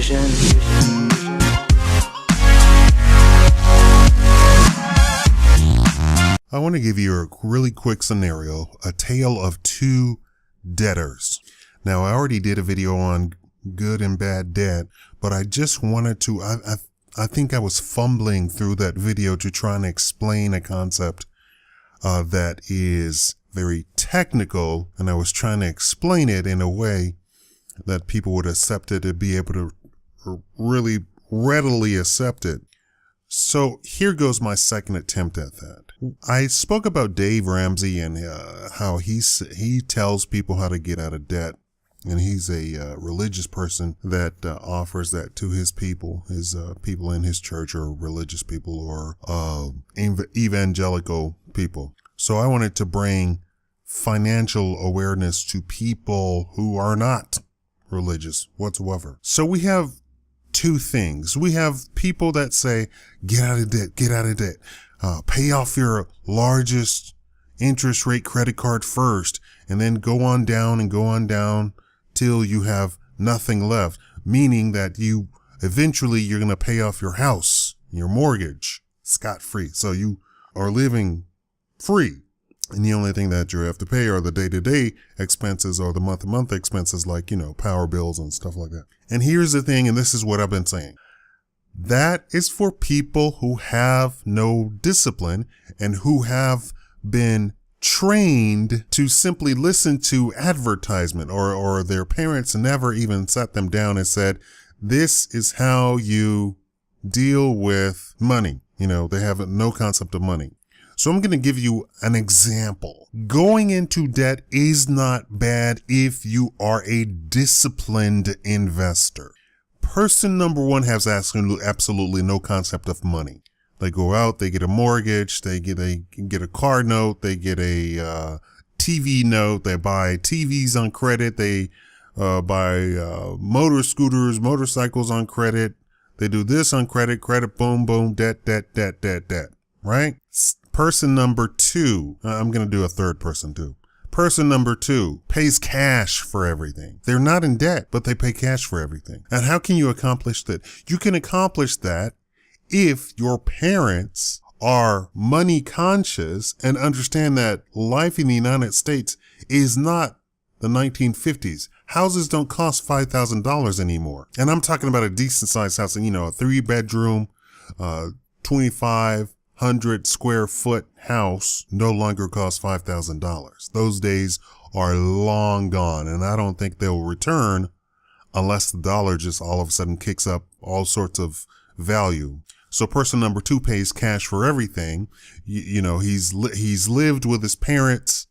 confusion. I want to give you a really quick scenario, a tale of two debtors. Now, I already did a video on good and bad debt, but I just wanted to, I think I was fumbling through that video to try and explain a concept that is very technical, and I was trying to explain it in a way that people would accept it and be able to really readily accept it. So here goes my second attempt at that. I spoke about Dave Ramsey and how he tells people how to get out of debt. And he's a religious person that offers that to his people in his church, or religious people, or evangelical people. So I wanted to bring financial awareness to people who are not religious whatsoever. So we have two things. We have people that say, get out of debt, pay off your largest interest rate credit card first, and then go on down till you have nothing left, meaning that eventually you're going to pay off your house, your mortgage, scot-free. So you are living free. And the only thing that you have to pay are the day-to-day expenses or the month-to-month expenses, like, power bills and stuff like that. And here's the thing, and this is what I've been saying. That is for people who have no discipline and who have been trained to simply listen to advertisement, or their parents never even sat them down and said, this is how you deal with money. They have no concept of money. So I'm going to give you an example. Going into debt is not bad if you are a disciplined investor. Person number one has absolutely no concept of money. They go out, they get a mortgage, they get a car note, they get a TV note, they buy TVs on credit, they buy motorcycles on credit. They do this on credit, boom, boom, debt, right? Person number two, I'm going to do a third person too. Person number two pays cash for everything. They're not in debt, but they pay cash for everything. And how can you accomplish that? You can accomplish that if your parents are money conscious and understand that life in the United States is not the 1950s. Houses don't cost $5,000 anymore. And I'm talking about a decent sized house, a 3-bedroom, 2,500 square foot house no longer costs $5,000. Those days are long gone, and I don't think they'll return unless the dollar just all of a sudden kicks up all sorts of value. So person number two pays cash for everything. He's lived with his parents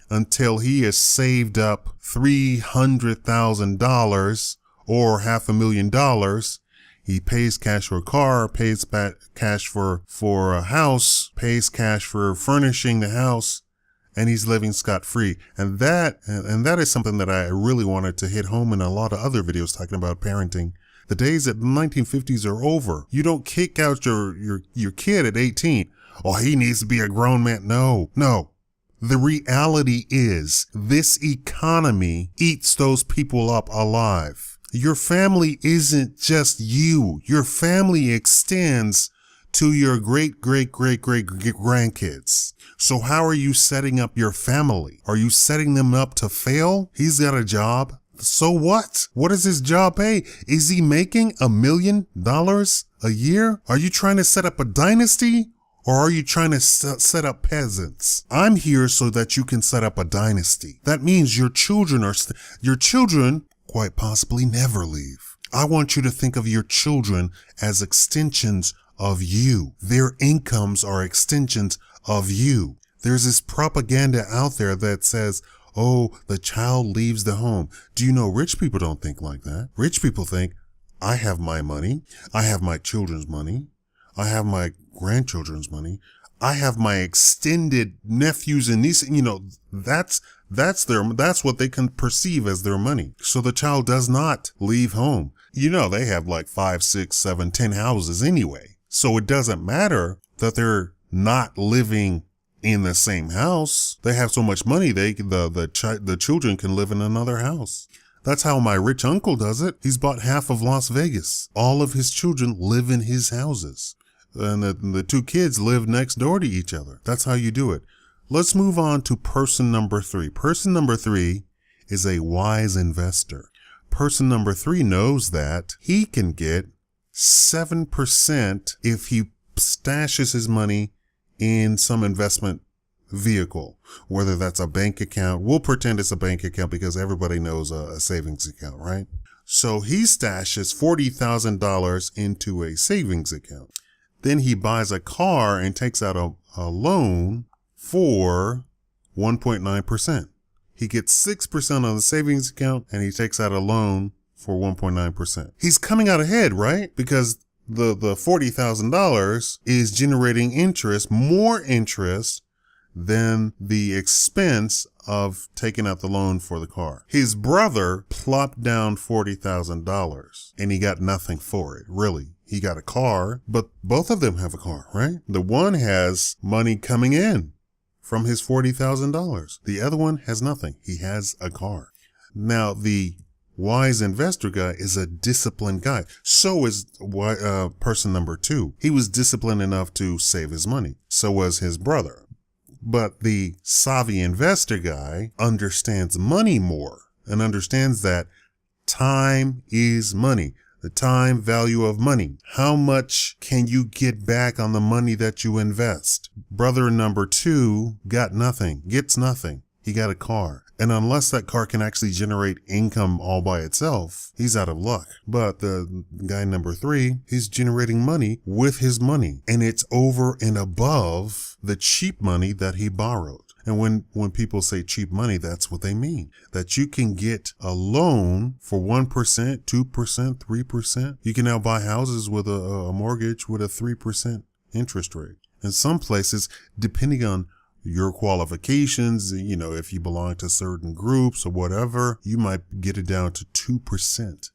until he has saved up $300,000 or $500,000. He pays cash for a car, pays cash for a house, pays cash for furnishing the house, and he's living scot-free. And that is something that I really wanted to hit home in a lot of other videos talking about parenting. The days of the 1950s are over. You don't kick out your kid at 18. Oh, he needs to be a grown man. No. The reality is this economy eats those people up alive. Your family isn't just you. Your family extends to your great-great-great-great-grandkids. So how are you setting up your family? Are you setting them up to fail? He's got a job. So what? What does his job pay? Is he making $1 million a year? Are you trying to set up a dynasty? Or are you trying to set up peasants? I'm here so that you can set up a dynasty. That means your children quite possibly never leave. I want you to think of your children as extensions of you. Their incomes are extensions of you. There's this propaganda out there that says, oh, the child leaves the home. Do you know rich people don't think like that? Rich people think, I have my money. I have my children's money. I have my grandchildren's money. I have my extended nephews and nieces. That's what they can perceive as their money. So the child does not leave home. They have like 5, 6, 7, 10 houses anyway. So it doesn't matter that they're not living in the same house. They have so much money, the children can live in another house. That's how my rich uncle does it. He's bought half of Las Vegas. All of his children live in his houses. And the two kids live next door to each other. That's how you do it. Let's move on to person number 3. Person number 3 is a wise investor. Person number 3 knows that he can get 7% if he stashes his money in some investment vehicle, whether that's a bank account. We'll pretend it's a bank account because everybody knows a savings account, right? So he stashes $40,000 into a savings account. Then he buys a car and takes out a loan for 1.9%. He gets 6% on the savings account and he takes out a loan for 1.9%. He's coming out ahead, right? Because the $40,000 is generating interest, more interest than the expense of taking out the loan for the car. His brother plopped down $40,000 and he got nothing for it, really. He got a car, but both of them have a car, right? The one has money coming in from his $40,000. The other one has nothing. He has a car. Now, the wise investor guy is a disciplined guy. So is person number 2. He was disciplined enough to save his money. So was his brother. But the savvy investor guy understands money more and understands that time is money. The time value of money. How much can you get back on the money that you invest? Brother number 2 got nothing, gets nothing. He got a car. And unless that car can actually generate income all by itself, he's out of luck. But the guy number 3, he's generating money with his money. And it's over and above the cheap money that he borrowed. And when people say cheap money, that's what they mean. That you can get a loan for 1%, 2%, 3%. You can now buy houses with a mortgage with a 3% interest rate. In some places, depending on your qualifications, if you belong to certain groups or whatever, you might get it down to 2%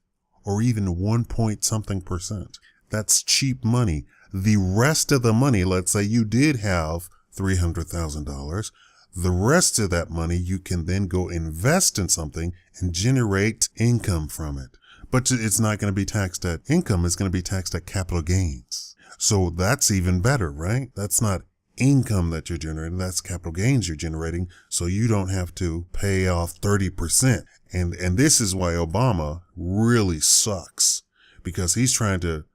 or even 1 point something percent. That's cheap money. The rest of the money, let's say you did have $300,000. The rest of that money, you can then go invest in something and generate income from it. But it's not going to be taxed at income. It's going to be taxed at capital gains. So that's even better, right? That's not income that you're generating. That's capital gains you're generating. So you don't have to pay off 30%. And this is why Obama really sucks, because he's trying to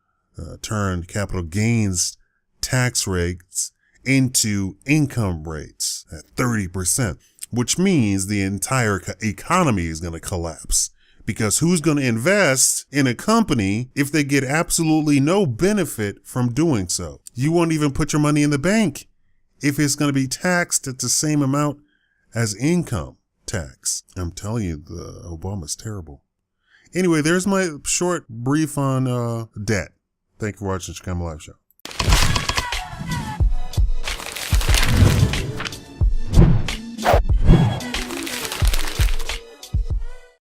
turn capital gains tax rates into income rates at 30%, which means the entire economy is going to collapse. Because who's going to invest in a company if they get absolutely no benefit from doing so? You won't even put your money in the bank if it's going to be taxed at the same amount as income tax. I'm telling you, the Obama's terrible. Anyway, there's my short brief on debt. Thank you for watching Shakaama Live Show.